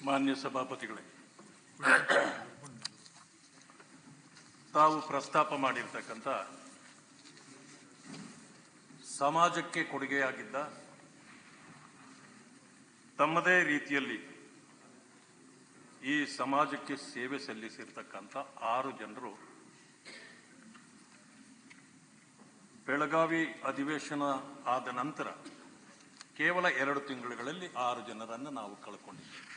ಮಾನ್ಯ ಸಭಾಪತಿಗಳೇ, ತಾವು ಪ್ರಸ್ತಾಪ ಮಾಡಿರ್ತಕ್ಕಂಥ ಸಮಾಜಕ್ಕೆ ಕೊಡುಗೆಯಾಗಿದ್ದ ತಮ್ಮದೇ ರೀತಿಯಲ್ಲಿ ಈ ಸಮಾಜಕ್ಕೆ ಸೇವೆ ಸಲ್ಲಿಸಿರ್ತಕ್ಕಂಥ 6 ಜನರು ಬೆಳಗಾವಿ ಅಧಿವೇಶನ ಆದ ನಂತರ ಕೇವಲ 2 ತಿಂಗಳುಗಳಲ್ಲಿ 6 ಜನರನ್ನು ನಾವು ಕಳ್ಕೊಂಡಿದ್ದೇವೆ.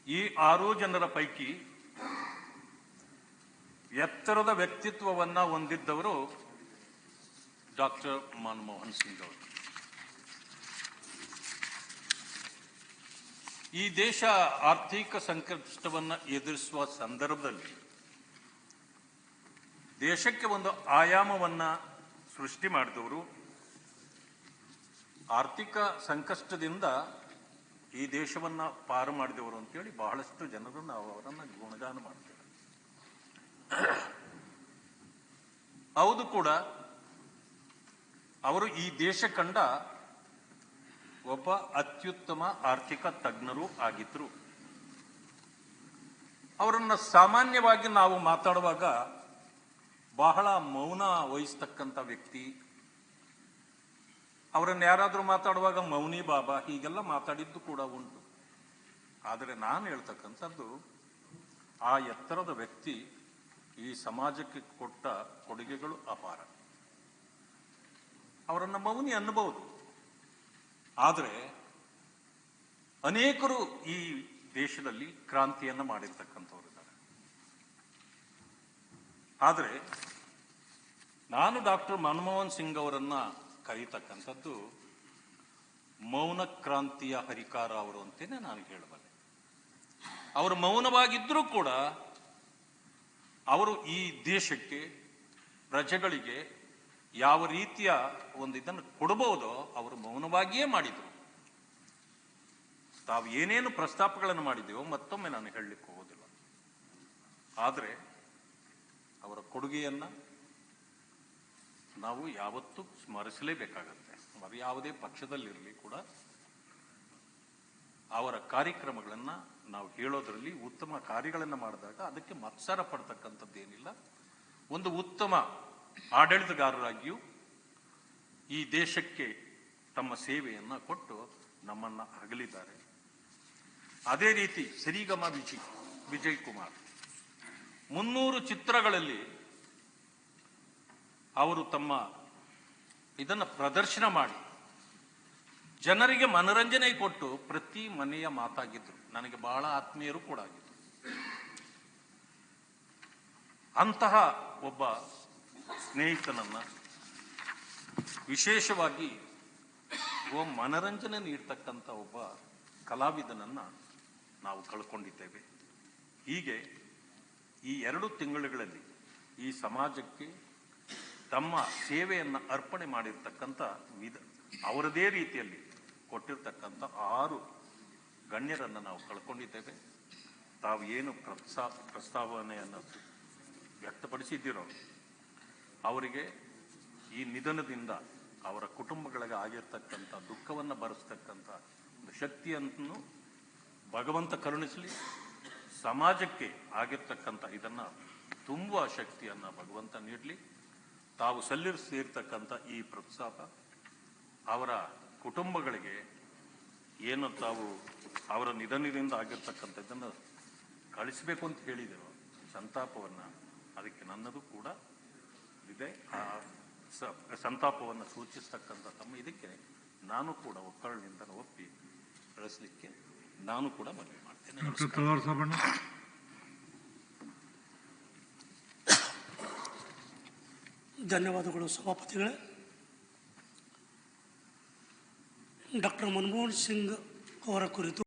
ಈ 6 ಜನರ ಪೈಕಿ ಎತ್ತರದ ವ್ಯಕ್ತಿತ್ವವನ್ನ ಹೊಂದಿದ್ದವರು ಡಾಕ್ಟರ್ ಮನಮೋಹನ್ ಸಿಂಗ್ ಅವರು. ಈ ದೇಶ ಆರ್ಥಿಕ ಸಂಕಷ್ಟವನ್ನು ಎದುರಿಸುವ ಸಂದರ್ಭದಲ್ಲಿ ದೇಶಕ್ಕೆ ಒಂದು ಆಯಾಮವನ್ನ ಸೃಷ್ಟಿ ಮಾಡಿದವರು, ಆರ್ಥಿಕ ಸಂಕಷ್ಟದಿಂದ ಈ ದೇಶವನ್ನ ಪಾರು ಮಾಡಿದವರು ಅಂತೇಳಿ ಬಹಳಷ್ಟು ಜನರು ನಾವು ಅವರನ್ನು ಗುಣಗಾನ ಮಾಡ್ತೇವೆ. ಹೌದು ಕೂಡ, ಅವರು ಈ ದೇಶ ಕಂಡ ಒಬ್ಬ ಅತ್ಯುತ್ತಮ ಆರ್ಥಿಕ ತಜ್ಞರು ಆಗಿದ್ರು. ಅವರನ್ನು ಸಾಮಾನ್ಯವಾಗಿ ನಾವು ಮಾತಾಡುವಾಗ ಬಹಳ ಮೌನ ವಹಿಸ್ತಕ್ಕಂಥ ವ್ಯಕ್ತಿ, ಅವರನ್ನು ಯಾರಾದರೂ ಮಾತಾಡುವಾಗ ಮೌನಿ ಬಾಬಾ ಹೀಗೆಲ್ಲ ಮಾತಾಡಿದ್ದು ಕೂಡ ಉಂಟು. ಆದರೆ ನಾನು ಹೇಳ್ತಕ್ಕಂಥದ್ದು, ಆ ಎತ್ತರದ ವ್ಯಕ್ತಿ ಈ ಸಮಾಜಕ್ಕೆ ಕೊಟ್ಟ ಕೊಡುಗೆಗಳು ಅಪಾರ. ಅವರನ್ನು ಮೌನಿ ಅನ್ನಬಹುದು, ಆದರೆ ಅನೇಕರು ಈ ದೇಶದಲ್ಲಿ ಕ್ರಾಂತಿಯನ್ನು ಮಾಡಿರ್ತಕ್ಕಂಥವ್ರು ಇದ್ದಾರೆ. ಆದರೆ ನಾನು ಡಾಕ್ಟರ್ ಮನಮೋಹನ್ ಸಿಂಗ್ ಅವರನ್ನ ಕರೀತಕ್ಕಂಥದ್ದು ಮೌನ ಕ್ರಾಂತಿಯ ಹರಿಕಾರ ಅವರು ಅಂತೇನೆ ನಾನು ಹೇಳಬಲ್ಲೆ. ಅವರು ಮೌನವಾಗಿದ್ದರೂ ಕೂಡ ಅವರು ಈ ದೇಶಕ್ಕೆ, ಪ್ರಜೆಗಳಿಗೆ ಯಾವ ರೀತಿಯ ಒಂದು ಇದನ್ನು ಕೊಡಬಹುದೋ ಅವರು ಮೌನವಾಗಿಯೇ ಮಾಡಿದರು. ತಾವು ಏನೇನು ಪ್ರಸ್ತಾಪಗಳನ್ನು ಮಾಡಿದೆವೋ ಮತ್ತೊಮ್ಮೆ ನಾನು ಹೇಳಲಿಕ್ಕೆ ಹೋಗೋದಿಲ್ಲ. ಆದರೆ ಅವರ ಕೊಡುಗೆಯನ್ನ ನಾವು ಯಾವತ್ತೂ ಸ್ಮರಿಸಲೇಬೇಕಾಗತ್ತೆ. ಅವರು ಯಾವುದೇ ಪಕ್ಷದಲ್ಲಿರಲಿ ಕೂಡ ಅವರ ಕಾರ್ಯಕ್ರಮಗಳನ್ನು ನಾವು ಹೇಳೋದರಲ್ಲಿ, ಉತ್ತಮ ಕಾರ್ಯಗಳನ್ನು ಮಾಡಿದಾಗ ಅದಕ್ಕೆ ಮತ್ಸರ ಪಡ್ತಕ್ಕಂಥದ್ದೇನಿಲ್ಲ. ಒಂದು ಉತ್ತಮ ಆಡಳಿತಗಾರರಾಗಿಯೂ ಈ ದೇಶಕ್ಕೆ ತಮ್ಮ ಸೇವೆಯನ್ನು ಕೊಟ್ಟು ನಮ್ಮನ್ನು ಅಗಲಿದ್ದಾರೆ. ಅದೇ ರೀತಿ ಸರಿಗಮ ವಿಜಯ್ ಕುಮಾರ್ 300 ಚಿತ್ರಗಳಲ್ಲಿ ಅವರು ತಮ್ಮ ಇದನ್ನು ಪ್ರದರ್ಶನ ಮಾಡಿ ಜನರಿಗೆ ಮನರಂಜನೆ ಕೊಟ್ಟು ಪ್ರತಿ ಮನೆಯ ಮಾತಾಗಿದ್ರು. ನನಗೆ ಬಹಳ ಆತ್ಮೀಯರು ಕೂಡ ಆಗಿದ್ರು. ಅಂತಹ ಒಬ್ಬ ಸ್ನೇಹಿತನನ್ನ, ವಿಶೇಷವಾಗಿ ಮನರಂಜನೆ ನೀಡ್ತಕ್ಕಂಥ ಒಬ್ಬ ಕಲಾವಿದನನ್ನ ನಾವು ಕಳ್ಕೊಂಡಿದ್ದೇವೆ. ಹೀಗೆ ಈ 2 ತಿಂಗಳುಗಳಲ್ಲಿ ಈ ಸಮಾಜಕ್ಕೆ ತಮ್ಮ ಸೇವೆಯನ್ನು ಅರ್ಪಣೆ ಮಾಡಿರ್ತಕ್ಕಂಥ ಅವರದೇ ರೀತಿಯಲ್ಲಿ ಕೊಟ್ಟಿರ್ತಕ್ಕಂಥ 6 ಗಣ್ಯರನ್ನು ನಾವು ಕಳ್ಕೊಂಡಿದ್ದೇವೆ. ತಾವು ಏನು ಪ್ರಸ್ತಾವನೆಯನ್ನು ವ್ಯಕ್ತಪಡಿಸಿದ್ದೀರೋ ಅವರಿಗೆ ಈ ನಿಧನದಿಂದ ಅವರ ಕುಟುಂಬಗಳಿಗೆ ಆಗಿರ್ತಕ್ಕಂಥ ದುಃಖವನ್ನು ಭರಿಸ್ತಕ್ಕಂಥ ಒಂದು ಶಕ್ತಿಯನ್ನು ಭಗವಂತ ಕರುಣಿಸಲಿ. ಸಮಾಜಕ್ಕೆ ಆಗಿರ್ತಕ್ಕಂಥ ಇದನ್ನು ತುಂಬುವ ಶಕ್ತಿಯನ್ನು ಭಗವಂತ ನೀಡಲಿ. ತಾವು ಸಲ್ಲಿಸಿರ್ತಕ್ಕಂಥ ಈ ಪ್ರಸ್ತಾಪ ಅವರ ಕುಟುಂಬಗಳಿಗೆ ಏನು ತಾವು ಅವರ ನಿಧನದಿಂದ ಆಗಿರ್ತಕ್ಕಂಥದ್ದನ್ನು ಕಳಿಸಬೇಕು ಅಂತ ಹೇಳಿದೆವು, ಸಂತಾಪವನ್ನು, ಅದಕ್ಕೆ ನನ್ನದು ಕೂಡ ಇದೆ. ಆ ಸಂತಾಪವನ್ನು ಸೂಚಿಸ್ತಕ್ಕಂಥ ತಮ್ಮ ಇದಕ್ಕೆ ನಾನು ಕೂಡ ಒಕ್ಕಲಿನಿಂದ ಒಪ್ಪಿ ಕಳಿಸಲಿಕ್ಕೆ ನಾನು ಕೂಡ ಮನವಿ ಮಾಡ್ತೇನೆ. ಧನ್ಯವಾದಗಳು ಸಭಾಪತಿಗಳೇ. ಡಾಕ್ಟರ್ ಮನಮೋಹನ್ ಸಿಂಗ್ ಅವರ ಕುರಿತು